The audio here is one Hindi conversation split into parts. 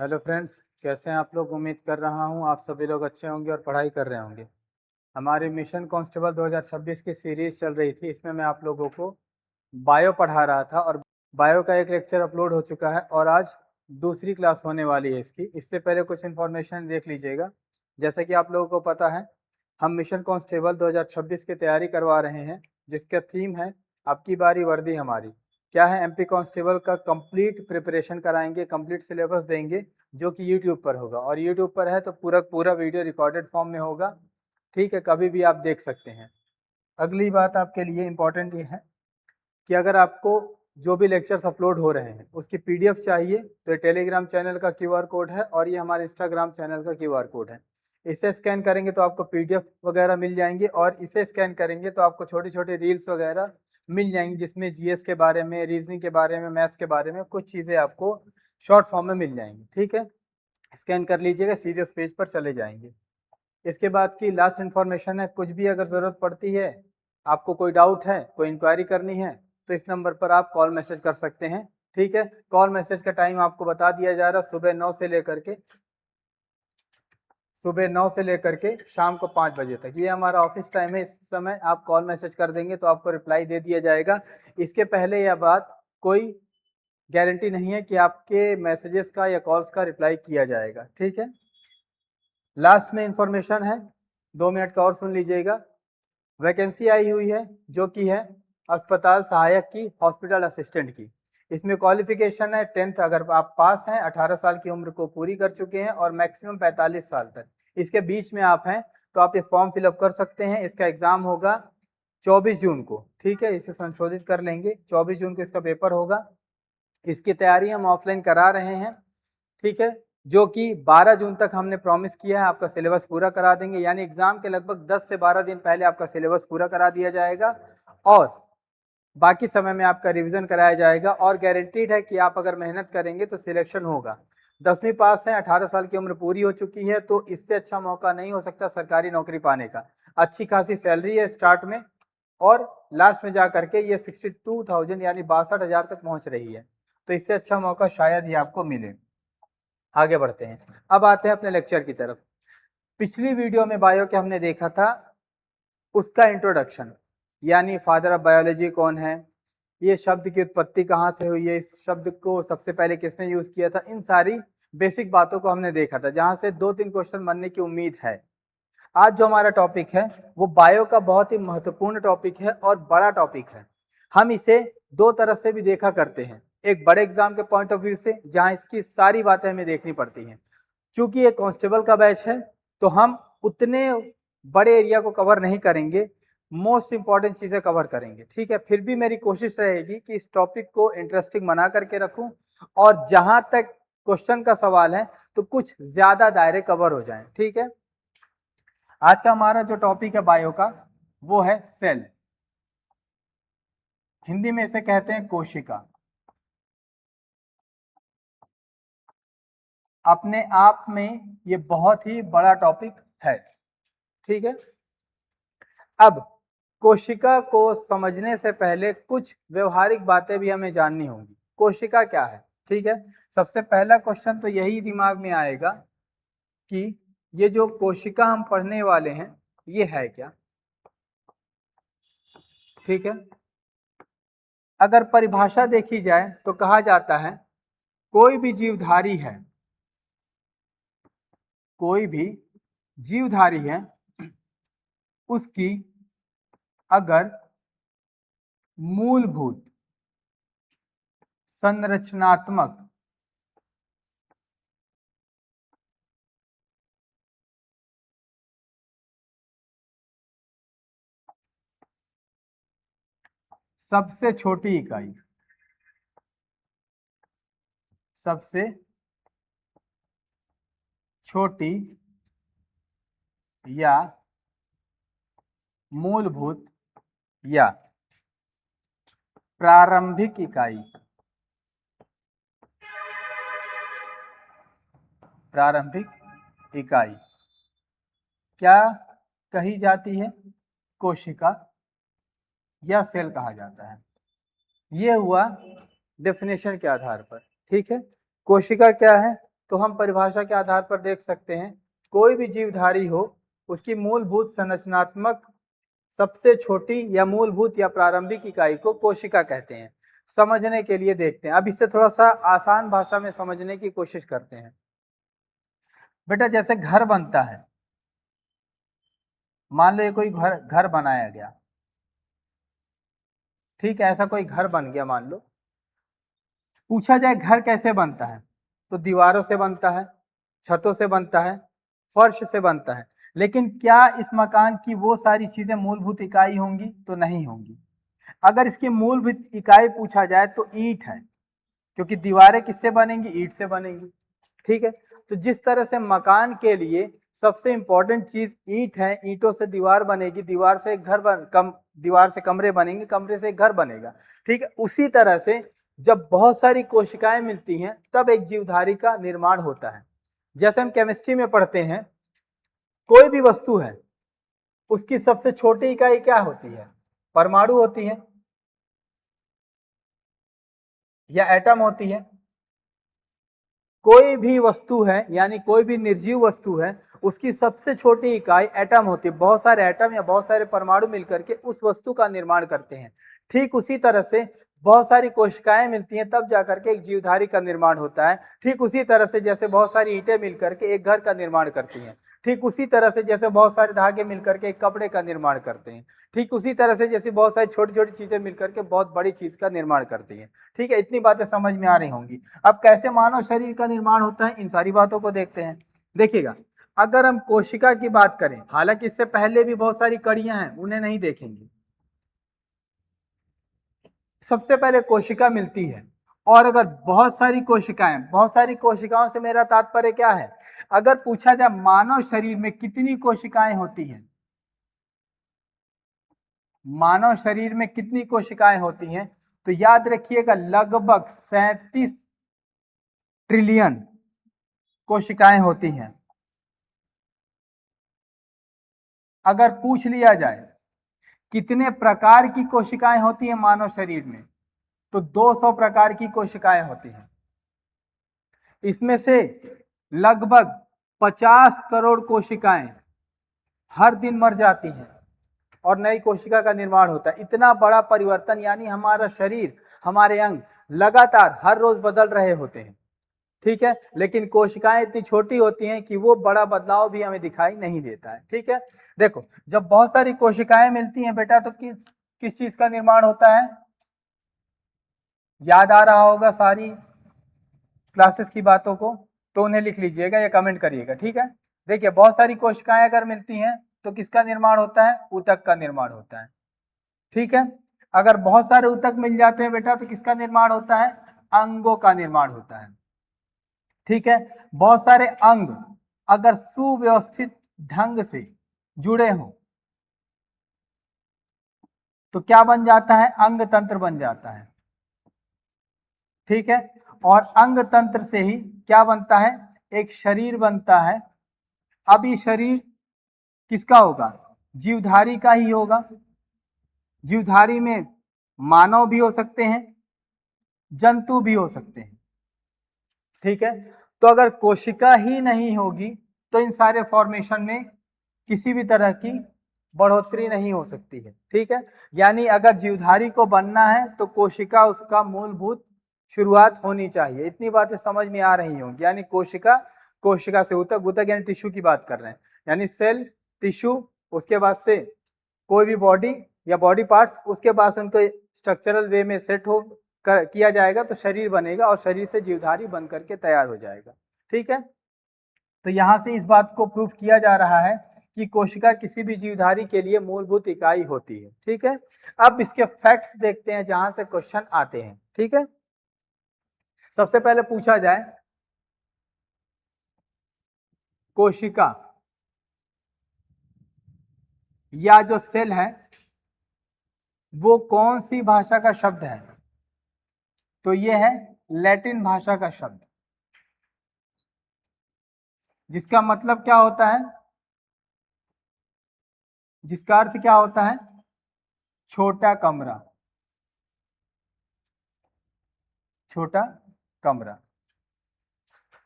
हेलो फ्रेंड्स, कैसे हैं आप लोग। उम्मीद कर रहा हूं आप सभी लोग अच्छे होंगे और पढ़ाई कर रहे होंगे। हमारी मिशन कांस्टेबल 2026 की सीरीज चल रही थी। इसमें मैं आप लोगों को बायो पढ़ा रहा था और बायो का एक लेक्चर अपलोड हो चुका है और आज दूसरी क्लास होने वाली है इसकी। इससे पहले कुछ इन्फॉर्मेशन देख लीजिएगा। जैसा कि आप लोगों को पता है, हम मिशन कांस्टेबल 2026 की तैयारी करवा रहे हैं, जिसका थीम है अब की बारी वर्दी हमारी। क्या है, एमपी कांस्टेबल का कंप्लीट प्रिपरेशन कराएंगे, कंप्लीट सिलेबस देंगे, जो कि यूट्यूब पर होगा। और यूट्यूब पर है तो पूरा पूरा वीडियो रिकॉर्डेड फॉर्म में होगा। ठीक है, कभी भी आप देख सकते हैं। अगली बात आपके लिए इम्पोर्टेंट ये है कि अगर आपको जो भी लेक्चर्स अपलोड हो रहे हैं उसकी पीडीएफ चाहिए तो ये टेलीग्राम चैनल का क्यूआर कोड है और ये हमारे इंस्टाग्राम चैनल का क्यूआर कोड है। इसे स्कैन करेंगे तो आपको पीडीएफ वगैरह मिल जाएंगे और इसे स्कैन करेंगे तो आपको छोटी छोटी रील्स वगैरह मिल जाएंगी, जिसमें जीएस के बारे में, रीजनिंग के बारे में, मैथ्स के बारे में कुछ चीज़ें आपको शॉर्ट फॉर्म में मिल जाएंगी। ठीक है, स्कैन कर लीजिएगा, सीधे उस पेज पर चले जाएंगे। इसके बाद की लास्ट इन्फॉर्मेशन है, कुछ भी अगर ज़रूरत पड़ती है, आपको कोई डाउट है, कोई इंक्वायरी करनी है, तो इस नंबर पर आप कॉल मैसेज कर सकते हैं। ठीक है, कॉल मैसेज का टाइम आपको बता दिया जा रहा है, सुबह 9 से लेकर के शाम को 5 बजे तक। ये हमारा ऑफिस टाइम है। इस समय आप कॉल मैसेज कर देंगे तो आपको रिप्लाई दे दिया जाएगा। इसके पहले या बाद कोई गारंटी नहीं है कि आपके मैसेजेस का या कॉल्स का रिप्लाई किया जाएगा। ठीक है, लास्ट में इंफॉर्मेशन है, 2 मिनट का और सुन लीजिएगा। वैकेंसी आई हुई है जो कि है अस्पताल सहायक की, हॉस्पिटल असिस्टेंट की। इसमें क्वालिफिकेशन है 10th, अगर आप पास हैं, 18 साल की उम्र को पूरी कर चुके हैं और मैक्सिमम 45 साल तक इसके बीच में आप हैं, तो आप ये फॉर्म फिलअप कर सकते हैं। इसका एग्जाम होगा 24 जून को। ठीक है, इसे संशोधित कर लेंगे, 24 जून को इसका पेपर होगा। इसकी तैयारी हम ऑफलाइन करा रहे हैं। ठीक है, जो कि 12 जून तक हमने प्रॉमिस किया है आपका सिलेबस पूरा करा देंगे, यानी एग्जाम के लगभग 10 से 12 दिन पहले आपका सिलेबस पूरा करा दिया जाएगा और बाकी समय में आपका रिवीजन कराया जाएगा। और गारंटीड है कि आप अगर मेहनत करेंगे तो सिलेक्शन होगा। 10वीं पास है, 18 साल की उम्र पूरी हो चुकी है, तो इससे अच्छा मौका नहीं हो सकता सरकारी नौकरी पाने का। अच्छी खासी सैलरी है स्टार्ट में और लास्ट में जा करके ये 62,000 यानी 62,000 तक पहुंच रही है, तो इससे अच्छा मौका शायद ही आपको मिले। आगे बढ़ते हैं, अब आते हैं अपने लेक्चर की तरफ। पिछली वीडियो में बायो के हमने देखा था उसका इंट्रोडक्शन, यानी फादर ऑफ बायोलॉजी कौन है, ये शब्द की उत्पत्ति कहाँ से हुई है, इस शब्द को सबसे पहले किसने यूज किया था, इन सारी बेसिक बातों को हमने देखा था, जहां से 2-3 क्वेश्चन बनने की उम्मीद है। आज जो हमारा टॉपिक है वो बायो का बहुत ही महत्वपूर्ण टॉपिक है और बड़ा टॉपिक है। हम इसे दो तरह से भी देखा करते हैं, एक बड़े एग्जाम के पॉइंट ऑफ व्यू से, जहां इसकी सारी बातें हमें देखनी पड़ती हैं। चूंकि ये कांस्टेबल का बैच है तो हम उतने बड़े एरिया को कवर नहीं करेंगे, मोस्ट इंपॉर्टेंट चीजें कवर करेंगे। ठीक है, फिर भी मेरी कोशिश रहेगी कि इस टॉपिक को इंटरेस्टिंग बना करके रखूं और जहां तक क्वेश्चन का सवाल है तो कुछ ज्यादा दायरे कवर हो जाएं। ठीक है, आज का हमारा जो टॉपिक है बायो का वो है सेल। हिंदी में इसे कहते हैं कोशिका। अपने आप में ये बहुत ही बड़ा टॉपिक है। ठीक है, अब कोशिका को समझने से पहले कुछ व्यवहारिक बातें भी हमें जाननी होंगी। कोशिका क्या है? ठीक है, सबसे पहला क्वेश्चन तो यही दिमाग में आएगा कि ये जो कोशिका हम पढ़ने वाले हैं ये है क्या। ठीक है, अगर परिभाषा देखी जाए तो कहा जाता है कोई भी जीवधारी है, कोई भी जीवधारी है, उसकी अगर मूलभूत संरचनात्मक सबसे छोटी इकाई, सबसे छोटी या मूलभूत या प्रारंभिक इकाई, प्रारंभिक इकाई क्या कही जाती है? कोशिका या सेल कहा जाता है। यह हुआ डेफिनेशन के आधार पर। ठीक है, कोशिका क्या है? तो हम परिभाषा के आधार पर देख सकते हैं कोई भी जीवधारी हो उसकी मूलभूत संरचनात्मक सबसे छोटी या मूलभूत या प्रारंभिक इकाई को कोशिका कहते हैं। समझने के लिए देखते हैं, अब इसे थोड़ा सा आसान भाषा में समझने की कोशिश करते हैं। बेटा जैसे घर बनता है, मान लो ये कोई घर बनाया गया, ठीक है, ऐसा कोई घर बन गया मान लो। पूछा जाए घर कैसे बनता है, तो दीवारों से बनता है, छतों से बनता है, फर्श से बनता है। लेकिन क्या इस मकान की वो सारी चीजें मूलभूत इकाई होंगी? तो नहीं होंगी। अगर इसकी मूलभूत इकाई पूछा जाए तो ईंट है, क्योंकि दीवारें किससे बनेंगी? ईंट से बनेंगी, ठीक है। तो जिस तरह से मकान के लिए सबसे इंपॉर्टेंट चीज ईंट है, ईंटों से दीवार बनेगी, दीवार से एक घर दीवार से कमरे बनेंगे, कमरे से एक घर बनेगा, ठीक है। उसी तरह से जब बहुत सारी कोशिकाएं मिलती हैं तब एक जीवधारी का निर्माण होता है। जैसे हम केमिस्ट्री में पढ़ते हैं, कोई भी वस्तु है उसकी सबसे छोटी इकाई क्या होती है? परमाणु होती है या एटम होती है। कोई भी वस्तु है, यानी कोई भी निर्जीव वस्तु है, उसकी सबसे छोटी इकाई एटम होती है। बहुत सारे एटम या बहुत सारे परमाणु मिलकर के उस वस्तु का निर्माण करते हैं। ठीक उसी तरह से बहुत सारी कोशिकाएं मिलती हैं तब जाकर के एक जीवधारी का निर्माण होता है। ठीक उसी तरह से जैसे बहुत सारी ईंटें मिलकर के एक घर का निर्माण करती हैं, ठीक उसी तरह से जैसे बहुत सारे धागे मिलकर के एक कपड़े का निर्माण करते हैं, ठीक उसी तरह से जैसे बहुत सारी छोटी छोटी चीजें मिलकर के बहुत बड़ी चीज का निर्माण करती हैं। ठीक है, इतनी बातें समझ में आ रही होंगी। अब कैसे मानव शरीर का निर्माण होता है, इन सारी बातों को देखते हैं। देखिएगा, अगर हम कोशिका की बात करें, हालांकि इससे पहले भी बहुत सारी कड़ियां हैं, उन्हें नहीं देखेंगे। सबसे पहले कोशिका मिलती है, और अगर बहुत सारी कोशिकाओं से मेरा तात्पर्य क्या है? अगर पूछा जाए मानव शरीर में कितनी कोशिकाएं होती हैं, मानव शरीर में कितनी कोशिकाएं होती हैं, तो याद रखिएगा लगभग 37 ट्रिलियन कोशिकाएं होती हैं। अगर पूछ लिया जाए कितने प्रकार की कोशिकाएं होती हैं मानव शरीर में, तो 200 प्रकार की कोशिकाएं होती हैं। इसमें से लगभग 50 करोड़ कोशिकाएं हर दिन मर जाती हैं और नई कोशिका का निर्माण होता है। इतना बड़ा परिवर्तन, यानी हमारा शरीर, हमारे अंग लगातार हर रोज बदल रहे होते हैं, ठीक है। लेकिन कोशिकाएं इतनी छोटी होती हैं कि वो बड़ा बदलाव भी हमें दिखाई नहीं देता है, ठीक है। देखो, जब बहुत सारी कोशिकाएं मिलती हैं बेटा, तो किस किस चीज का निर्माण होता है? याद आ रहा होगा सारी क्लासेस की बातों को, तो उन्हें लिख लीजिएगा या कमेंट करिएगा, ठीक है। देखिए, बहुत सारी कोशिकाएं अगर मिलती हैं तो किसका निर्माण होता है? ऊतक का निर्माण होता है, ठीक है। अगर बहुत सारे ऊतक मिल जाते हैं बेटा, तो किसका निर्माण होता है? अंगों का निर्माण होता है, ठीक है। बहुत सारे अंग अगर सुव्यवस्थित ढंग से जुड़े हों तो क्या बन जाता है? अंग तंत्र बन जाता है, ठीक है। और अंग तंत्र से ही क्या बनता है? एक शरीर बनता है। अब ये शरीर किसका होगा? जीवधारी का ही होगा। जीवधारी में मानव भी हो सकते हैं, जंतु भी हो सकते हैं, ठीक है। तो अगर कोशिका ही नहीं होगी तो इन सारे फॉर्मेशन में किसी भी तरह की बढ़ोतरी नहीं हो सकती है, ठीक है। यानी अगर जीवधारी को बनना है तो कोशिका उसका मूलभूत शुरुआत होनी चाहिए। इतनी बातें समझ में आ रही होंगी। यानी कोशिका, कोशिका से ऊतक, ऊतक यानी टिश्यू की बात कर रहे हैं, यानी सेल, टिश्यू, उसके बाद से कोई भी बॉडी या बॉडी पार्ट्स, उसके बाद से उनको स्ट्रक्चरल वे में सेट किया जाएगा तो शरीर बनेगा, और शरीर से जीवधारी बन करके तैयार हो जाएगा, ठीक है। तो यहां से इस बात को प्रूफ किया जा रहा है कि कोशिका किसी भी जीवधारी के लिए मूलभूत इकाई होती है, ठीक है। अब इसके फैक्ट्स देखते हैं जहां से क्वेश्चन आते हैं, ठीक है। सबसे पहले पूछा जाए कोशिका या जो सेल है वो कौन सी भाषा का शब्द है, तो ये है लैटिन भाषा का शब्द, जिसका मतलब क्या होता है? जिसका अर्थ क्या होता है? छोटा कमरा, छोटा कमरा,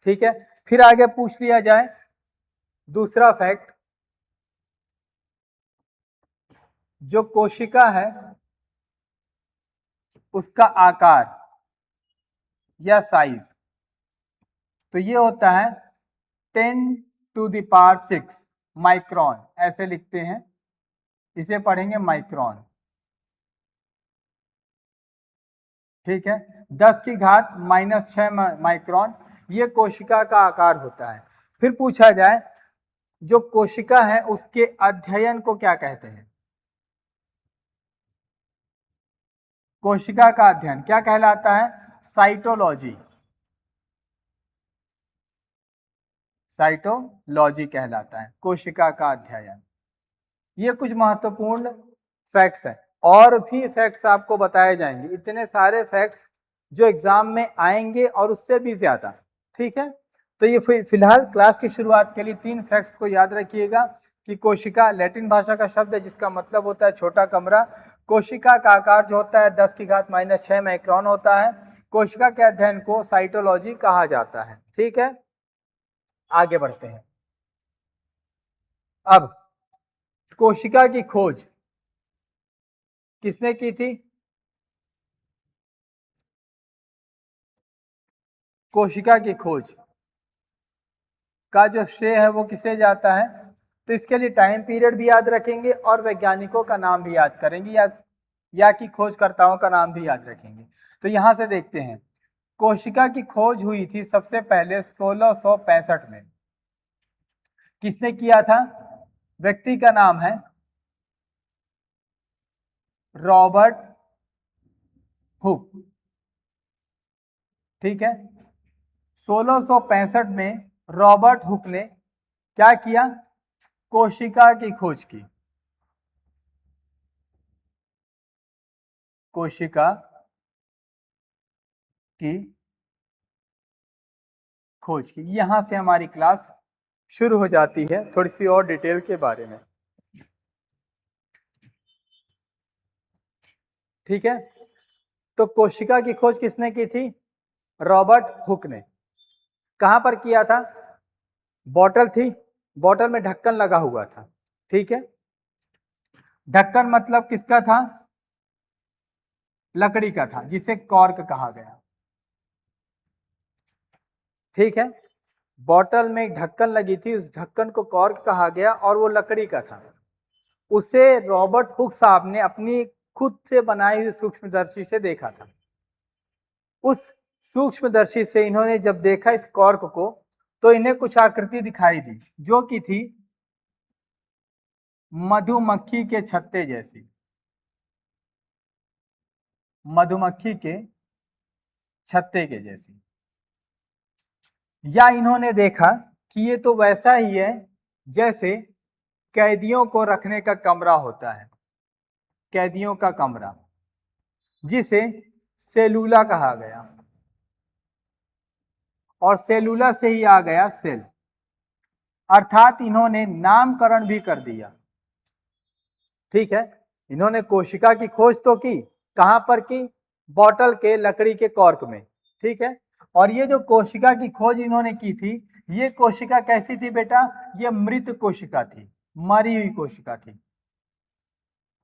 ठीक है। फिर आगे पूछ लिया जाए दूसरा फैक्ट, जो कोशिका है उसका आकार या साइज, तो ये होता है 10⁶ माइक्रोन, ऐसे लिखते हैं, इसे पढ़ेंगे माइक्रोन। ठीक है, 10⁻⁻6 माइक्रोन ये कोशिका का आकार होता है। फिर पूछा जाए जो कोशिका है उसके अध्ययन को क्या कहते हैं? कोशिका का अध्ययन क्या कहलाता है? साइटोलॉजी, साइटोलॉजी कहलाता है कोशिका का अध्ययन। ये कुछ महत्वपूर्ण फैक्ट्स हैं, और भी फैक्ट्स आपको बताए जाएंगे, इतने सारे फैक्ट्स जो एग्जाम में आएंगे और उससे भी ज्यादा। ठीक है, तो ये फिलहाल क्लास की शुरुआत के लिए 3 फैक्ट्स को याद रखिएगा कि कोशिका लैटिन भाषा का शब्द है जिसका मतलब होता है छोटा कमरा। कोशिका का आकार जो होता है 10⁻⁻6 माइक्रोन होता है। कोशिका के अध्ययन को साइटोलॉजी कहा जाता है। ठीक है, आगे बढ़ते हैं। अब कोशिका की खोज किसने की थी? कोशिका की खोज का जो श्रेय है वो किसे जाता है? तो इसके लिए टाइम पीरियड भी याद रखेंगे और वैज्ञानिकों का नाम भी याद करेंगे, या कि खोजकर्ताओं का नाम भी याद रखेंगे। तो यहां से देखते हैं, कोशिका की खोज हुई थी सबसे पहले 1665 में। किसने किया था? व्यक्ति का नाम है रॉबर्ट हुक। ठीक है, 1665 में रॉबर्ट हुक ने क्या किया? कोशिका की खोज की। कोशिका की खोज की। यहां से हमारी क्लास शुरू हो जाती है थोड़ी सी और डिटेल के बारे में। ठीक है, तो कोशिका की खोज किसने की थी? रॉबर्ट हुक ने। कहां पर किया था? बॉटल थी, बॉटल में ढक्कन लगा हुआ था। ठीक है, ढक्कन मतलब किसका था? लकड़ी का था, जिसे कॉर्क कहा गया। ठीक है, बॉटल में एक ढक्कन लगी थी, उस ढक्कन को कॉर्क कहा गया और वो लकड़ी का था। उसे रॉबर्ट हुक साहब ने अपनी खुद से बनाई हुई सूक्ष्मदर्शी से देखा था। उस सूक्ष्मदर्शी से इन्होंने जब देखा इस कॉर्क को, तो इन्हें कुछ आकृति दिखाई दी जो कि थी मधुमक्खी के छत्ते जैसी। मधुमक्खी के छत्ते के जैसी। या इन्होंने देखा कि ये तो वैसा ही है जैसे कैदियों को रखने का कमरा होता है, कैदियों का कमरा, जिसे सेलूला कहा गया, और सेलूला से ही आ गया सेल। अर्थात इन्होंने नामकरण भी कर दिया। ठीक है, इन्होंने कोशिका की खोज तो की, कहां पर की? बॉटल के लकड़ी के कॉर्क में। ठीक है, और ये जो कोशिका की खोज इन्होंने की थी, ये कोशिका कैसी थी बेटा? ये मृत कोशिका थी, मरी हुई कोशिका थी।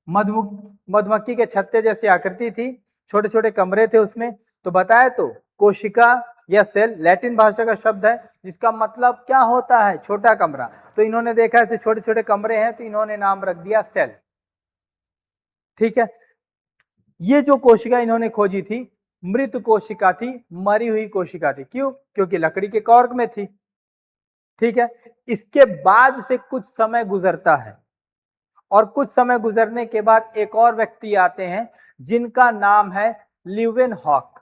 मधुमक्खी के छत्ते जैसी आकृति थी, छोटे छोटे कमरे थे उसमें। तो बताया तो कोशिका या सेल लैटिन भाषा का शब्द है जिसका मतलब क्या होता है? छोटा कमरा। तो इन्होंने देखा ऐसे छोटे छोटे कमरे हैं तो इन्होंने नाम रख दिया सेल। ठीक है, ये जो कोशिका इन्होंने खोजी थी मृत कोशिका थी, मरी हुई कोशिका थी। क्यों? क्योंकि लकड़ी के कॉर्क में थी। ठीक है, इसके बाद से कुछ समय गुजरता है और कुछ समय गुजरने के बाद एक और व्यक्ति आते हैं जिनका नाम है ल्यूवेनहॉक।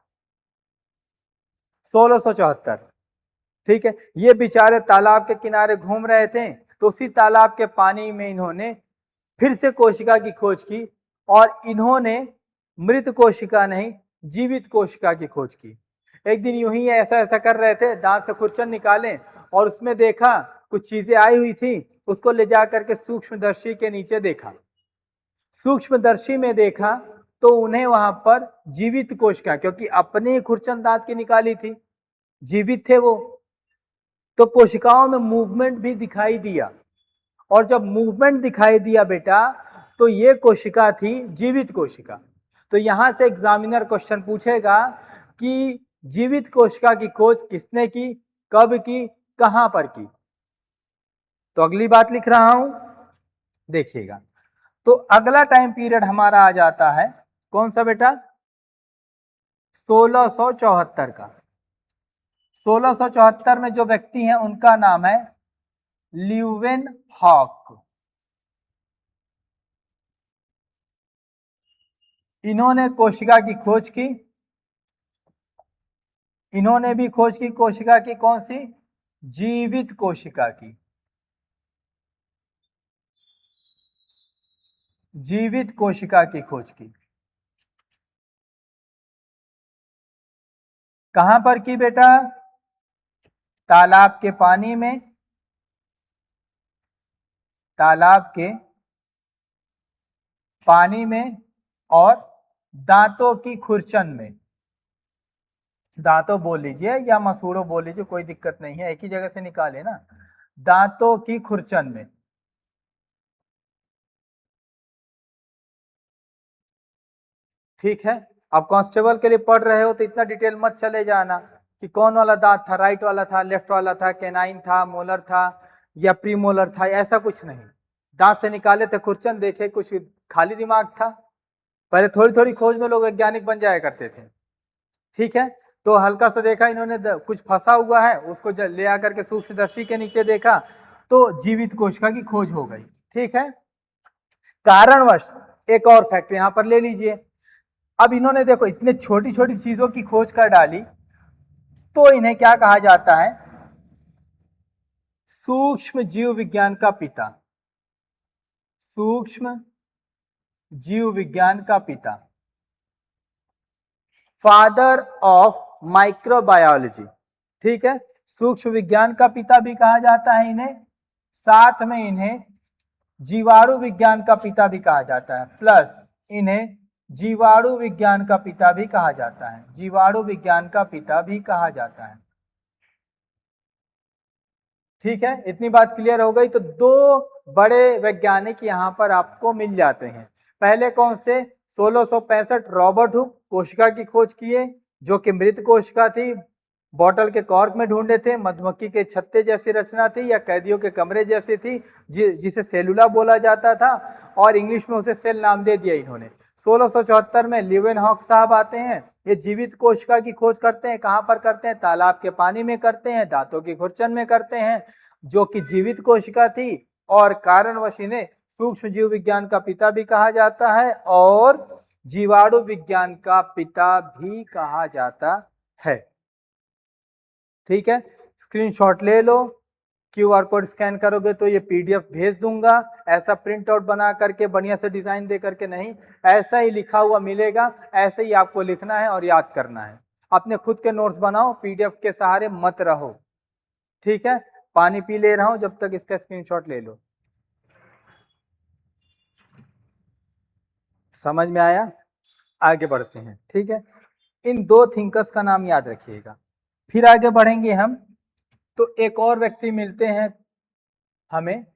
1674। ठीक है, ये बेचारे तालाब के किनारे घूम रहे थे, तो उसी तालाब के पानी में इन्होंने फिर से कोशिका की खोज की, और इन्होंने मृत कोशिका नहीं, जीवित कोशिका की खोज की। एक दिन यूं ही ऐसा ऐसा कर रहे थे, दांत से खुरचन निकाले और उसमें देखा कुछ चीजें आई हुई थी, उसको ले जा करके सूक्ष्मदर्शी के नीचे देखा। सूक्ष्मदर्शी में देखा तो उन्हें वहां पर जीवित कोशिका, क्योंकि अपने खुरचन दांत की निकाली थी, जीवित थे वो, तो कोशिकाओं में मूवमेंट भी दिखाई दिया, और जब मूवमेंट दिखाई दिया बेटा तो ये कोशिका थी जीवित कोशिका। तो यहां से एग्जामिनर क्वेश्चन पूछेगा कि जीवित कोशिका की खोज किसने की, कब की, कहां पर की। तो अगली बात लिख रहा हूं, देखिएगा। तो अगला टाइम पीरियड हमारा आ जाता है कौन सा बेटा, 1674 का। 1674 में जो व्यक्ति हैं उनका नाम है ल्यूवेनहॉक। इन्होंने कोशिका की खोज की, इन्होंने भी खोज की कोशिका की, कौन सी, जीवित कोशिका की। जीवित कोशिका की खोज की। कहां पर की बेटा, तालाब के पानी में, तालाब के पानी में, और दांतों की खुरचन में। दांतों बोल लीजिए या मसूड़ों बोल लीजिए, कोई दिक्कत नहीं है, एक ही जगह से निकाले ना, दांतों की खुरचन में। ठीक है। अब कांस्टेबल के लिए पढ़ रहे हो तो इतना डिटेल मत चले जाना कि कौन वाला दांत था, राइट वाला था, लेफ्ट वाला था, कैनाइन था, मोलर था या प्रीमोलर था, ऐसा कुछ नहीं। दांत से निकाले थे खुरचन, देखे कुछ खाली दिमाग था। पहले थोड़ी थोड़ी खोज में लोग वैज्ञानिक बन जाया करते थे। ठीक है। तो हल्का सा देखा इन्होंने, कुछ फंसा हुआ है, उसको ले आकर के सूक्ष्मदर्शी के नीचे देखा तो जीवित कोशिका की खोज हो गई। ठीक है। कारणवश एक और फैक्ट यहां पर ले लीजिए। अब इन्होंने देखो इतने छोटी छोटी चीजों की खोज कर डाली, तो इन्हें क्या कहा जाता है, सूक्ष्म जीव विज्ञान का पिता। सूक्ष्म जीव विज्ञान का पिता, फादर ऑफ माइक्रोबायोलॉजी। ठीक है। सूक्ष्म विज्ञान का पिता भी कहा जाता है इन्हें, साथ में इन्हें जीवाणु विज्ञान का पिता भी कहा जाता है, प्लस इन्हें जीवाणु विज्ञान का पिता भी कहा जाता है, जीवाणु विज्ञान का पिता भी कहा जाता है। ठीक है। इतनी बात क्लियर हो गई। तो दो बड़े वैज्ञानिक यहां पर आपको मिल जाते हैं। पहले कौन से, 1665 रॉबर्ट हुक कोशिका की खोज किए, जो कि मृत कोशिका थी, बॉटल के कॉर्क में ढूंढे थे, मधुमक्खी के छत्ते जैसी रचना थी या कैदियों के कमरे जैसी थी, जिसे सेलुला बोला जाता था, और इंग्लिश में उसे सेल नाम दे दिया इन्होंने। 1674 में ल्यूवेनहॉक साहब आते हैं, ये जीवित कोशिका की खोज करते हैं। कहां पर करते हैं, तालाब के पानी में करते हैं, दांतों की खुरचन में करते हैं, जो कि जीवित कोशिका थी, और कारणवश इन्हें सूक्ष्म जीव विज्ञान का पिता भी कहा जाता है और जीवाणु विज्ञान का पिता भी कहा जाता है। ठीक है। स्क्रीनशॉट ले लो, क्यूआर कोड स्कैन करोगे तो ये पीडीएफ भेज दूंगा। ऐसा प्रिंट आउट बना करके बढ़िया से डिजाइन दे करके नहीं, ऐसा ही लिखा हुआ मिलेगा, ऐसे ही आपको लिखना है और याद करना है। अपने खुद के नोट्स बनाओ, पीडीएफ के सहारे मत रहो। ठीक है। पानी पी ले रहा हूं, जब तक इसका स्क्रीनशॉट ले लो। समझ में आया? आगे बढ़ते हैं। ठीक है। इन दो थिंकर्स का नाम याद रखिएगा। फिर आगे बढ़ेंगे हम, तो एक और व्यक्ति मिलते हैं हमें,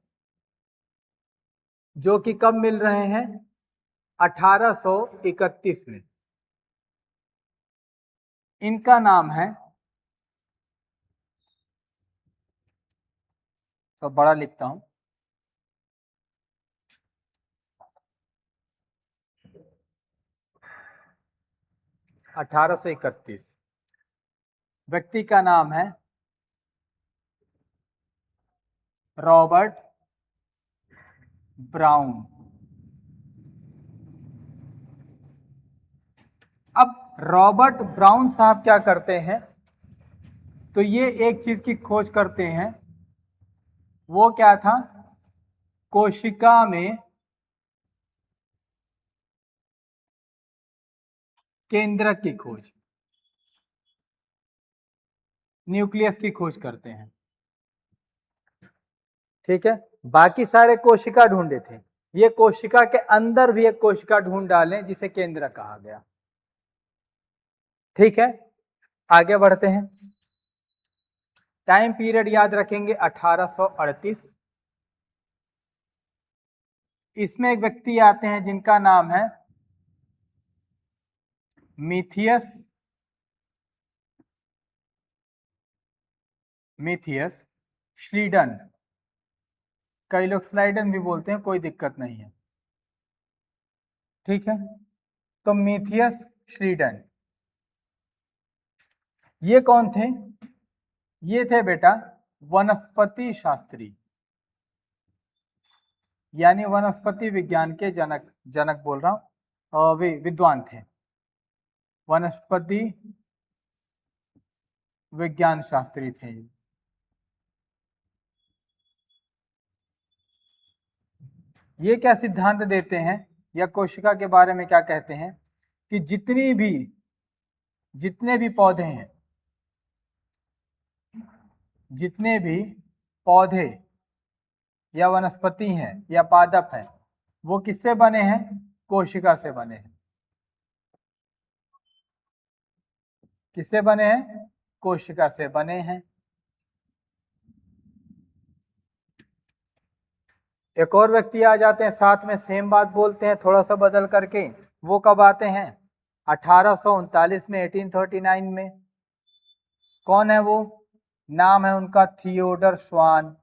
जो कि कब मिल रहे हैं, 1831 में। इनका नाम है, तो बड़ा लिखता हूं, अठारह सौ इकतीस। व्यक्ति का नाम है रॉबर्ट ब्राउन। अब रॉबर्ट ब्राउन साहब क्या करते हैं, तो ये एक चीज की खोज करते हैं, वो क्या था, कोशिका में केंद्रक की खोज, न्यूक्लियस की खोज करते हैं। ठीक है। बाकी सारे कोशिका ढूंढे थे, ये कोशिका के अंदर भी एक कोशिका ढूंढ डालें जिसे केंद्रक कहा गया। ठीक है। आगे बढ़ते हैं। टाइम पीरियड याद रखेंगे 1838। इसमें एक व्यक्ति आते हैं जिनका नाम है मीथियस श्लीडन। कई लोग स्लाइडन भी बोलते हैं, कोई दिक्कत नहीं है, ठीक है। तो मीथियस श्लीडन ये कौन थे? ये थे बेटा वनस्पति शास्त्री, यानी वनस्पति विज्ञान के जनक बोल रहा हूं, वे विद्वान थे, वनस्पति विज्ञान शास्त्री थे। ये क्या सिद्धांत देते हैं या कोशिका के बारे में क्या कहते हैं कि जितने भी पौधे हैं, जितने भी पौधे या वनस्पति हैं या पादप हैं, वो किससे बने हैं? कोशिका से बने हैं। किससे बने हैं? कोशिका से बने हैं। एक और व्यक्ति आ जाते हैं, साथ में सेम बात बोलते हैं, थोड़ा सा बदल करके। वो कब आते हैं? 1839 में, 1839 में। कौन है वो? नाम है उनका थियोडर श्वान।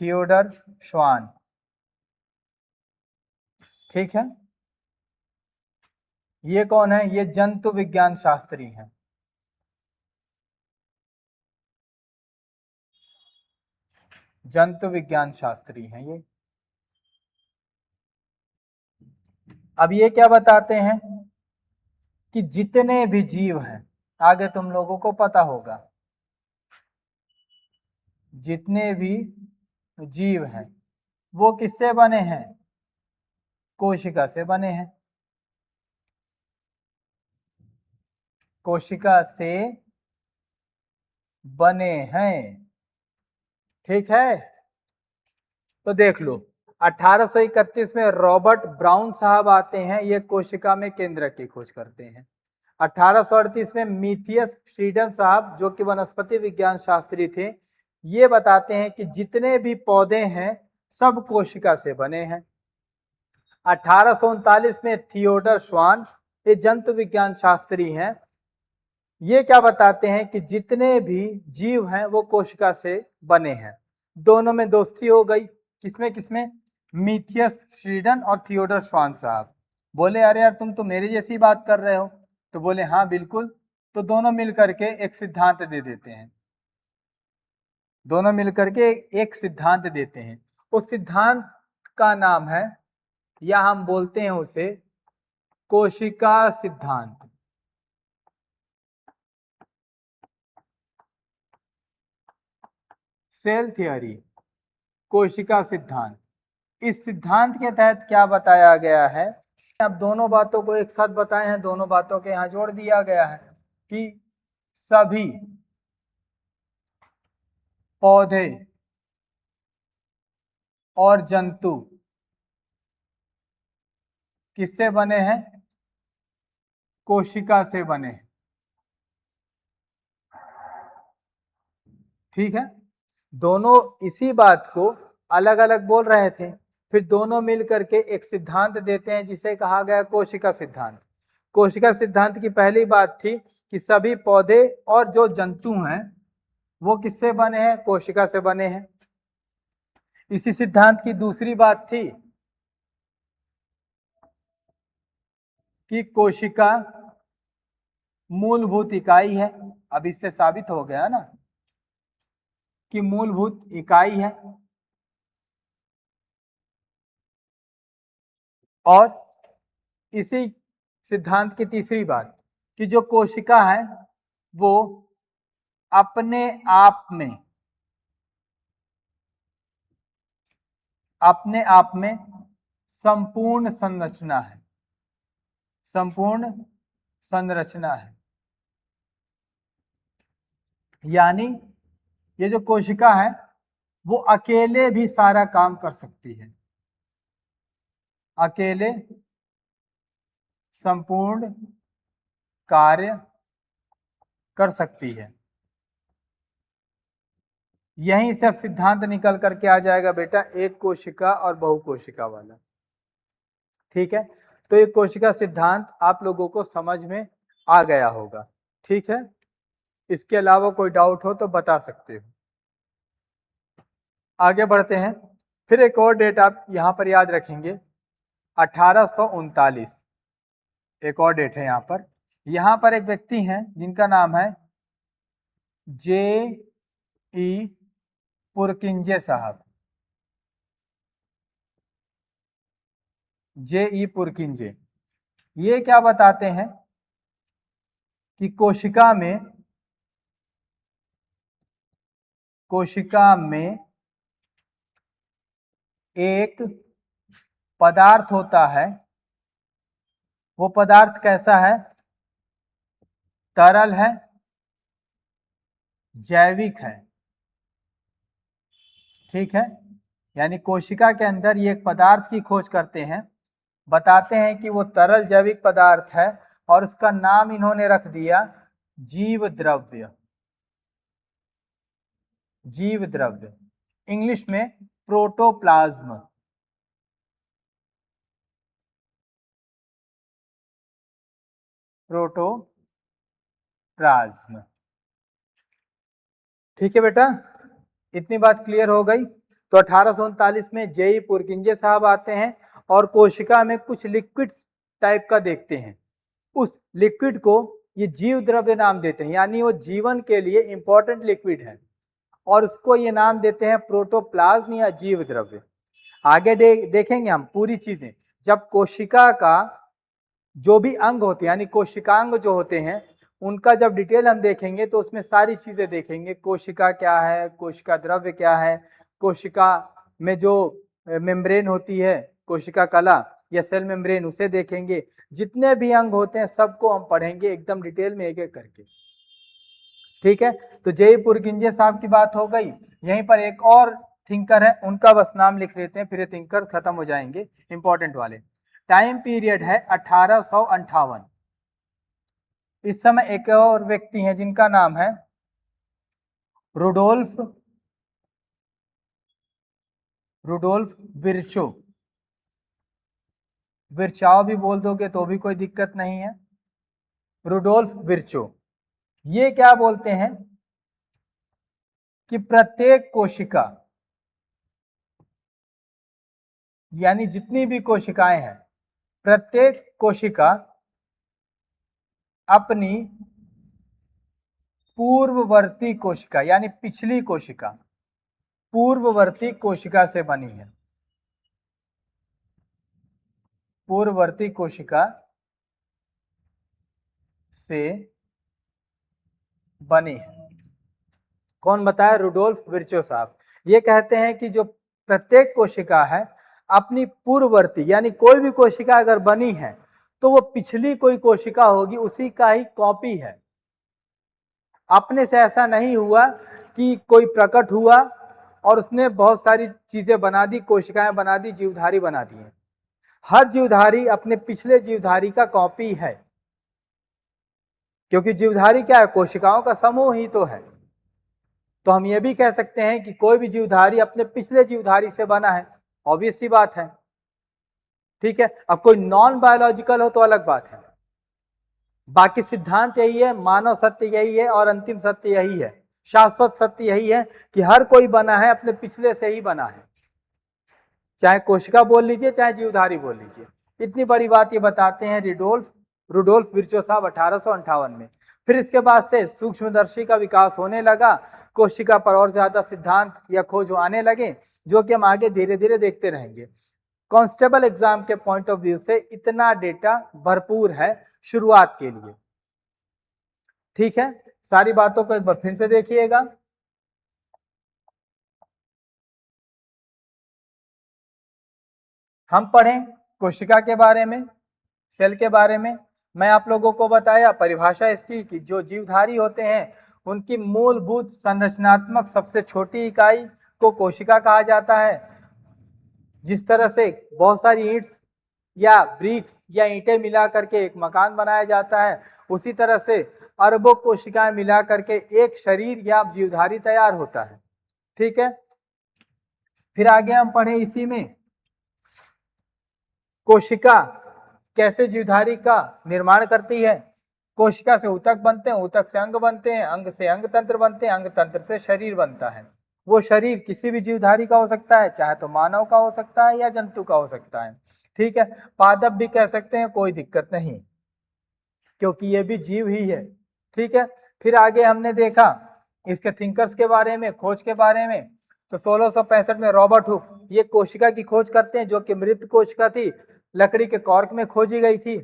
थियोडर श्वान, ठीक है। ये कौन है? ये जंतु विज्ञान शास्त्री हैं। जंतु विज्ञान शास्त्री हैं ये। अब ये क्या बताते हैं कि जितने भी जीव हैं, आगे तुम लोगों को पता होगा, जितने भी जीव हैं वो किससे बने हैं? कोशिका से बने हैं। कोशिका से बने हैं, ठीक है। तो देख लो, 1831 में रॉबर्ट ब्राउन साहब आते हैं, ये कोशिका में केंद्रक की खोज करते हैं। 1838 में मीथियस श्लीडन साहब, जो कि वनस्पति विज्ञान शास्त्री थे, ये बताते हैं कि जितने भी पौधे हैं सब कोशिका से बने हैं। 1839 में थियोडर श्वान, ये जंतु विज्ञान शास्त्री हैं, ये क्या बताते हैं कि जितने भी जीव हैं वो कोशिका से बने हैं। दोनों में दोस्ती हो गई। किसमें किसमें? मीथियस श्लीडन और थियोडर श्वान साहब। बोले अरे यार तुम तो मेरे जैसी बात कर रहे हो। तो बोले हाँ बिल्कुल। तो दोनों मिलकर के एक सिद्धांत दे देते हैं। दोनों मिलकर के एक सिद्धांत देते हैं। उस सिद्धांत का नाम है, या हम बोलते हैं उसे कोशिका सिद्धांत। सेल थियरी, कोशिका सिद्धांत। इस सिद्धांत के तहत क्या बताया गया है? अब दोनों बातों को एक साथ बताए हैं, दोनों बातों के यहां जोड़ दिया गया है कि सभी पौधे और जंतु किससे बने हैं? कोशिका से बने हैं, ठीक है। दोनों इसी बात को अलग अलग बोल रहे थे, फिर दोनों मिलकर के एक सिद्धांत देते हैं जिसे कहा गया कोशिका सिद्धांत। कोशिका सिद्धांत की पहली बात थी कि सभी पौधे और जो जंतु हैं वो किससे बने हैं? कोशिका से बने हैं। इसी सिद्धांत की दूसरी बात थी कि कोशिका मूलभूत इकाई है। अब इससे साबित हो गया ना कि मूलभूत इकाई है। और इसी सिद्धांत की तीसरी बात कि जो कोशिका है वो अपने आप में संपूर्ण संरचना है। संपूर्ण संरचना है, यानी ये जो कोशिका है वो अकेले भी सारा काम कर सकती है। अकेले संपूर्ण कार्य कर सकती है। यहीं से अब सिद्धांत निकल करके आ जाएगा बेटा, एक कोशिका और बहुकोशिका वाला। ठीक है, तो एक कोशिका सिद्धांत आप लोगों को समझ में आ गया होगा। ठीक है, इसके अलावा कोई डाउट हो तो बता सकते हो। आगे बढ़ते हैं। फिर एक और डेट आप यहां पर याद रखेंगे, 1839। एक और डेट है यहां पर एक व्यक्ति हैं जिनका नाम है जे ई पुरकिंजे साहब। जे ई पुरकिंजे, ये क्या बताते हैं कि कोशिका में एक पदार्थ होता है। वो पदार्थ कैसा है? तरल है, जैविक है। ठीक है, यानी कोशिका के अंदर ये एक पदार्थ की खोज करते हैं, बताते हैं कि वो तरल जैविक पदार्थ है और उसका नाम इन्होंने रख दिया जीव द्रव्य। जीव द्रव्य, इंग्लिश में प्रोटोप्लाज्म। प्रोटोप्लाज्म। ठीक है बेटा, इतनी बात क्लियर हो गई। तो 1839 में जेई पुरकिंजे साहब आते हैं और कोशिका में कुछ लिक्विड टाइप का देखते हैं। उस लिक्विड को ये जीव द्रव्य नाम देते हैं, यानी वो जीवन के लिए इंपॉर्टेंट लिक्विड है और उसको ये नाम देते हैं प्रोटोप्लाज्म या जीव द्रव्य। आगे देखेंगे हम पूरी चीजें। जब कोशिका का जो भी अंग होते हैं, यानी कोशिकांग जो होते हैं, उनका जब डिटेल हम देखेंगे तो उसमें सारी चीजें देखेंगे। कोशिका क्या है, कोशिका द्रव्य क्या है, कोशिका में जो मेम्ब्रेन होती है, कोशिका कला या सेल मेम्ब्रेन, उसे देखेंगे। जितने भी अंग होते हैं सबको हम पढ़ेंगे एकदम डिटेल में एक एक करके। ठीक है, तो जय पुरकिंजे साहब की बात हो गई। यहीं पर एक और थिंकर है, उनका बस नाम लिख लेते हैं, फिर ये थिंकर खत्म हो जाएंगे इंपॉर्टेंट वाले। टाइम पीरियड है 1858। इस समय एक और व्यक्ति हैं जिनका नाम है रुडोल्फ विर्चो। विर्चाओ भी बोल दोगे तो भी कोई दिक्कत नहीं है। रुडोल्फ विर्चो ये क्या बोलते हैं कि प्रत्येक कोशिका, यानी जितनी भी कोशिकाएं हैं, प्रत्येक कोशिका अपनी पूर्ववर्ती कोशिका, यानी पिछली कोशिका, पूर्ववर्ती कोशिका से बनी है। पूर्ववर्ती कोशिका से बनी है। कौन बताया? रुडोल्फ विर्चो साहब। ये कहते हैं कि जो प्रत्येक कोशिका है अपनी पूर्ववर्ती, यानी कोई भी कोशिका अगर बनी है तो वो पिछली कोई कोशिका होगी, उसी का ही कॉपी है। अपने से ऐसा नहीं हुआ कि कोई प्रकट हुआ और उसने बहुत सारी चीजें बना दी, कोशिकाएं बना दी, जीवधारी बना दी है। हर जीवधारी अपने पिछले जीवधारी का कॉपी है, क्योंकि जीवधारी क्या है? कोशिकाओं का समूह ही तो है। तो हम ये भी कह सकते हैं कि कोई भी जीवधारी अपने पिछले जीवधारी से बना है, ऑब्वियस सी बात है। ठीक है, अब कोई नॉन बायोलॉजिकल हो तो अलग बात है। बाकी सिद्धांत यही है, मानव सत्य यही है और अंतिम सत्य यही है, शाश्वत सत्य यही है कि हर कोई बना है अपने पिछले से ही बना है, चाहे कोशिका बोल लीजिए चाहे जीवधारी बोल लीजिए। इतनी बड़ी बात ये बताते हैं रुडोल्फ विर्चो साहब 1858 में। फिर इसके बाद से सूक्ष्मदर्शी का विकास होने लगा, कोशिका पर और ज्यादा सिद्धांत या खोज आने लगे, जो कि हम आगे धीरे धीरे देखते रहेंगे। कांस्टेबल एग्जाम के पॉइंट ऑफ व्यू से इतना डेटा भरपूर है शुरुआत के लिए। ठीक है, सारी बातों को एक बार फिर से देखिएगा। हम पढ़ें कोशिका के बारे में, सेल के बारे में। मैं आप लोगों को बताया परिभाषा इसकी कि जो जीवधारी होते हैं उनकी मूलभूत संरचनात्मक सबसे छोटी इकाई को कोशिका कहा जाता है। जिस तरह से बहुत सारी ईंट्स या ब्रिक्स या ईंटें मिला करके एक मकान बनाया जाता है, उसी तरह से अरबों कोशिकाएं मिला करके एक शरीर या जीवधारी तैयार होता है। ठीक है, फिर आगे हम पढ़े इसी में कोशिका कैसे जीवधारी का निर्माण करती है। कोशिका से ऊतक बनते हैं, ऊतक से अंग बनते हैं, अंग से अंग तंत्र बनते हैं, अंग तंत्र से शरीर बनता है। वो शरीर किसी भी जीवधारी का हो सकता है, चाहे तो मानव का हो सकता है या जंतु का हो सकता है। ठीक है, पादप भी कह सकते हैं, कोई दिक्कत नहीं, क्योंकि ये भी जीव ही है। ठीक है, फिर आगे हमने देखा इसके थिंकर्स के बारे में, खोज के बारे में। तो 1665 में रॉबर्ट हुक ये कोशिका की खोज करते हैं, जो कि मृत कोशिका थी, लकड़ी के कॉर्क में खोजी गई थी।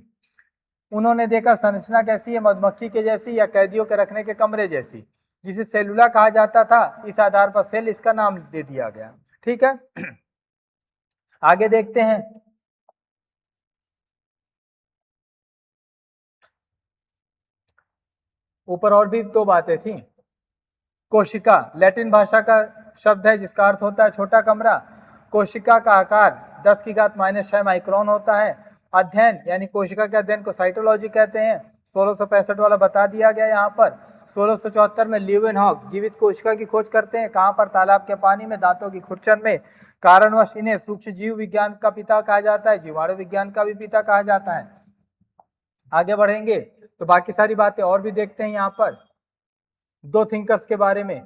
उन्होंने देखा संरचना कैसी है, मधुमक्खी के जैसी या कैदियों के रखने के कमरे जैसी, जिसे सेलुला कहा जाता था। इस आधार पर सेल इसका नाम दे दिया गया। ठीक है, आगे देखते हैं। ऊपर और भी दो बातें थी। कोशिका लैटिन भाषा का शब्द है जिसका अर्थ होता है छोटा कमरा। कोशिका का आकार 10⁻⁻⁶ माइक्रोन होता है। अध्ययन यानी कोशिका के अध्ययन को साइटोलॉजी कहते हैं। 1665 वाला बता दिया गया यहाँ पर। 1674 में ल्यूवेनहॉक जीवित कोशिका की खोज करते हैं। कहाँ पर? तालाब के पानी में, दांतों की खुरचन में। कारणवश इन्हें सूक्ष्म जीव विज्ञान का पिता कहा जाता है, जीवाणु विज्ञान का भी पिता कहा जाता है। आगे बढ़ेंगे तो बाकी सारी बातें और भी देखते हैं। यहाँ पर दो थिंकर्स के बारे में।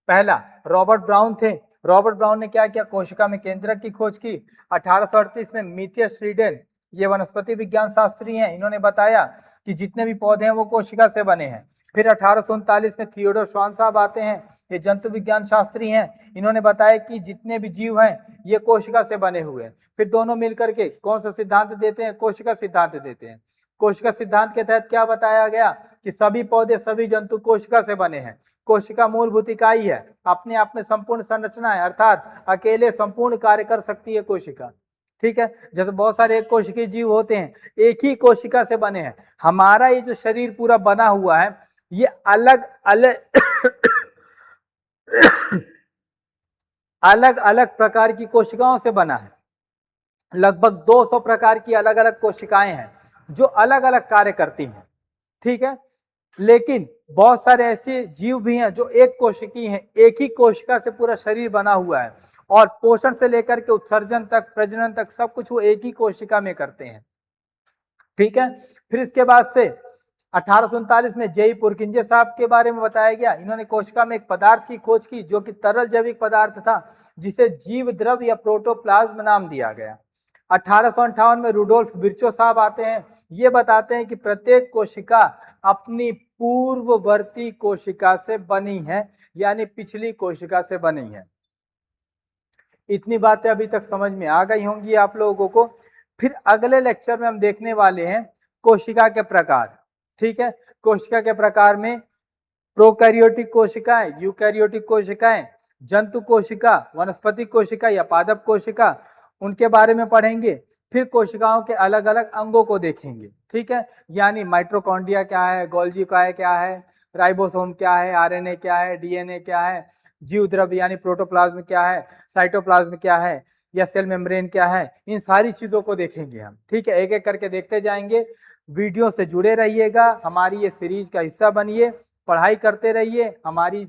पहला रॉबर्ट ब्राउन थे। रॉबर्ट ब्राउन ने क्या किया? कोशिका में केंद्रक की खोज की। 1838 में मिथियस श्रीडेन ये वनस्पति विज्ञान शास्त्री हैं, इन्होंने बताया कि जितने भी पौधे हैं वो कोशिका से बने हैं। फिर 1839 में थियोडोर श्वान साहब आते हैं, ये जंतु विज्ञान शास्त्री हैं, इन्होंने बताया कि जितने भी जीव हैं ये कोशिका से बने हुए हैं। फिर दोनों मिलकर के कौन सा सिद्धांत देते हैं? कोशिका सिद्धांत देते हैं। कोशिका सिद्धांत के तहत क्या बताया गया कि सभी पौधे, सभी जंतु कोशिका से बने हैं। कोशिका मूलभूत इकाई है, अपने आप में संपूर्ण संरचना है, अर्थात अकेले संपूर्ण कार्य कर सकती है कोशिका। ठीक है, जैसे बहुत सारे एक कोशिकीय जीव होते हैं, एक ही कोशिका से बने हैं। हमारा ये जो शरीर पूरा बना हुआ है ये अलग अलग अलग अलग प्रकार की कोशिकाओं से बना है। लगभग 200 प्रकार की अलग अलग कोशिकाएं हैं जो अलग अलग कार्य करती हैं। ठीक है, लेकिन बहुत सारे ऐसे जीव भी हैं जो एक कोशिकीय हैं, एक ही कोशिका से पूरा शरीर बना हुआ है और पोषण से लेकर के उत्सर्जन तक, प्रजनन तक सब कुछ वो एक ही कोशिका में करते हैं। ठीक है, फिर इसके बाद से 1839 में जेई पुरकिंजे साहब के बारे में बताया गया। इन्होंने कोशिका में एक पदार्थ की खोज की जो कि तरल जैविक पदार्थ था, जिसे जीव द्रव या प्रोटोप्लाज्म नाम दिया गया। 1858 में रुडोल्फ विर्चो साहब आते हैं, ये बताते हैं कि प्रत्येक कोशिका अपनी पूर्ववर्ती कोशिका से बनी है, यानी पिछली कोशिका से बनी है। इतनी बातें अभी तक समझ में आ गई होंगी आप लोगों को। फिर अगले लेक्चर में हम देखने वाले हैं कोशिका के प्रकार। ठीक है, कोशिका के प्रकार में प्रोकैरियोटिक कोशिकाएं, यूकैरियोटिक कोशिकाएं, जंतु कोशिका, वनस्पति कोशिका या पादप कोशिका, उनके बारे में पढ़ेंगे। फिर कोशिकाओं के अलग अलग अंगों को देखेंगे। ठीक है, यानी माइटोकॉन्ड्रिया क्या है, गोल्जी क्या है, राइबोसोम क्या है, आरएनए क्या है, डीएनए क्या है, जीव द्रव्य यानी प्रोटोप्लाज्म क्या है, साइटोप्लाज्म क्या है, या सेल मेम्ब्रेन क्या है, इन सारी चीजों को देखेंगे हम। ठीक है, एक एक करके देखते जाएंगे। वीडियो से जुड़े रहिएगा, हमारी ये सीरीज का हिस्सा बनिए, पढ़ाई करते रहिए। हमारी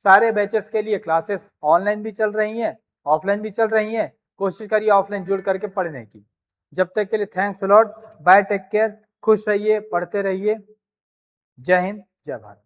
सारे बैचेस के लिए क्लासेस ऑनलाइन भी चल रही हैं, ऑफलाइन भी चल रही हैं। कोशिश करिए ऑफलाइन जुड़ करके पढ़ने की। जब तक के लिए thanks lot, bye, take care, खुश रहिए, पढ़ते रहिए। जय हिंद, जय भारत।